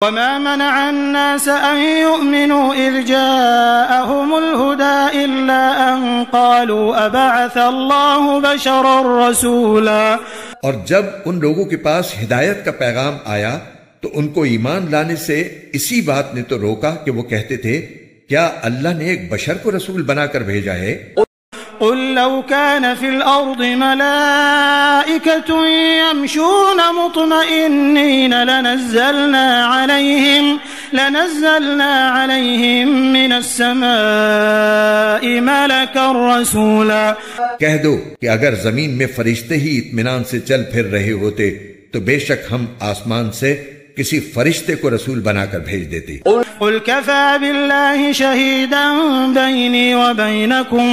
وما منع الناس أن يؤمنوا إذ جاءهم الهدى إلا أن قالوا أبعث الله بشرا رسولا۔ اور جب ان لوگوں کے پاس ہدایت کا پیغام آیا تو ان کو ایمان لانے سے اسی بات نے تو روکا کہ وہ کہتے تھے کیا اللہ نے ایک بشر کو رسول بنا کر بھیجا ہے؟ قل لو كان في الأرض ملائكة يمشون مطمئنين لنزلنا عليهم من السماء ملكا رسولا۔ کہہ دو کہ اگر زمین میں فرشتے ہی اطمینان سے چل پھر رہے ہوتے تو بے شک ہم آسمان سے کسی فرشتے کو رسول بنا کر بھیج دیتے۔ قل كفى بالله شهيدا بيني وبينكم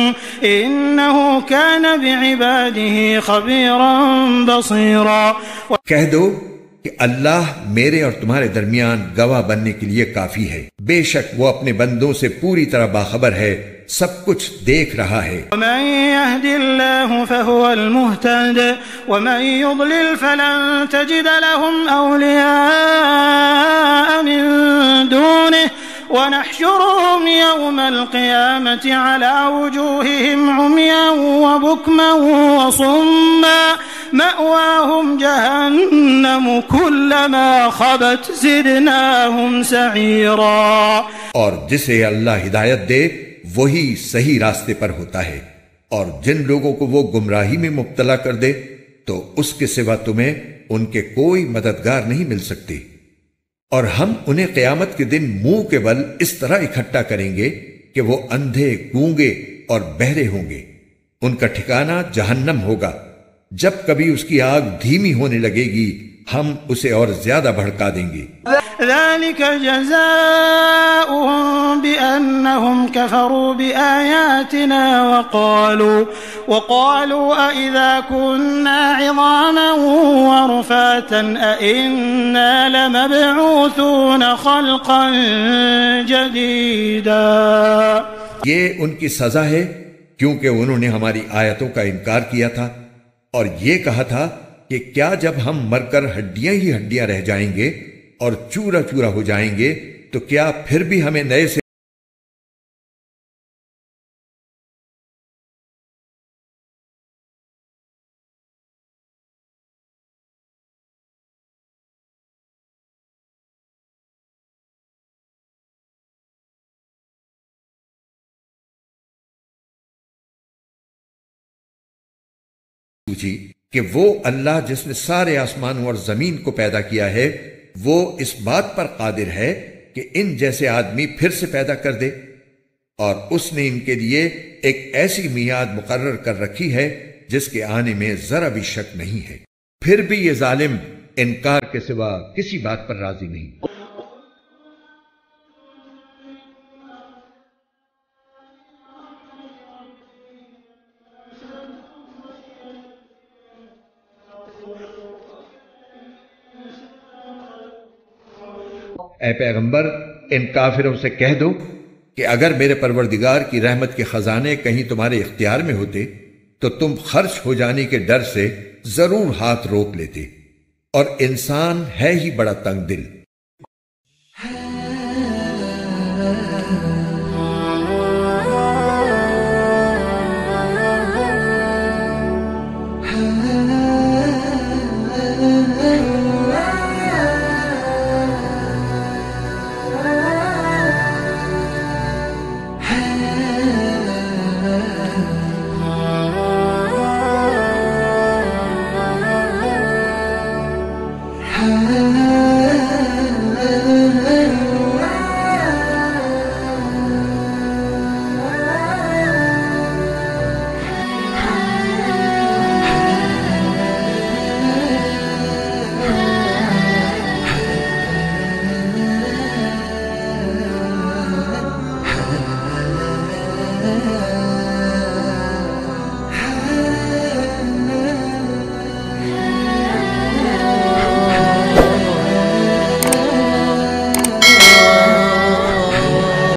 إنه كان بعباده خبيرا بصيرا۔ کہہ دو کہ اللہ میرے اور تمہارے درمیان گواہ بننے کے لیے کافی ہے، بے شک وہ اپنے بندوں سے پوری طرح باخبر ہے، سب کچھ دیکھ رہا ہے۔ ومن يهد الله فهو المهتد ومن يضلل فلن تجد لهم أولياء من دونه ونحشرهم يوم القيامة على وجوههم عميا وبكما وصما مأواهم جهنم كلما خبت زدناهم سعيرا۔ اور جسے اللہ ہدایت دے وہی صحیح راستے پر ہوتا ہے، اور جن لوگوں کو وہ گمراہی میں مبتلا کر دے تو اس کے سوا تمہیں ان کے کوئی مددگار نہیں مل سکتی، اور ہم انہیں قیامت کے دن منہ کے بل اس طرح اکٹھا کریں گے کہ وہ اندھے، گونگے اور بہرے ہوں گے، ان کا ٹھکانہ جہنم ہوگا، جب کبھی اس کی آگ دھیمی ہونے لگے گی ہم اسے اور زیادہ بھڑکا دیں گے۔ ذلك جزاؤهم بأنهم كفروا بآياتنا وقالوا أئذا كنا عظاما ورفاتا أئنا لمبعوثون خلقا جديدا۔ یہ ان کی سزا ہے کیونکہ انہوں نے ہماری آیتوں کا انکار کیا تھا اور یہ کہا تھا کہ کیا جب ہم مر کر ہڈیاں ہی ہڈیاں رہ جائیں گے اور چورا چورا ہو جائیں گے تو کیا پھر بھی ہمیں نئے سے پوچھی کہ وہ اللہ جس نے سارے آسمانوں اور زمین کو پیدا کیا ہے وہ اس بات پر قادر ہے کہ ان جیسے آدمی پھر سے پیدا کر دے، اور اس نے ان کے لیے ایک ایسی میعاد مقرر کر رکھی ہے جس کے آنے میں ذرا بھی شک نہیں ہے، پھر بھی یہ ظالم انکار کے سوا کسی بات پر راضی نہیں۔ اے پیغمبر ان کافروں سے کہہ دو کہ اگر میرے پروردگار کی رحمت کے خزانے کہیں تمہارے اختیار میں ہوتے تو تم خرچ ہو جانے کے ڈر سے ضرور ہاتھ روک لیتے، اور انسان ہے ہی بڑا تنگ دل۔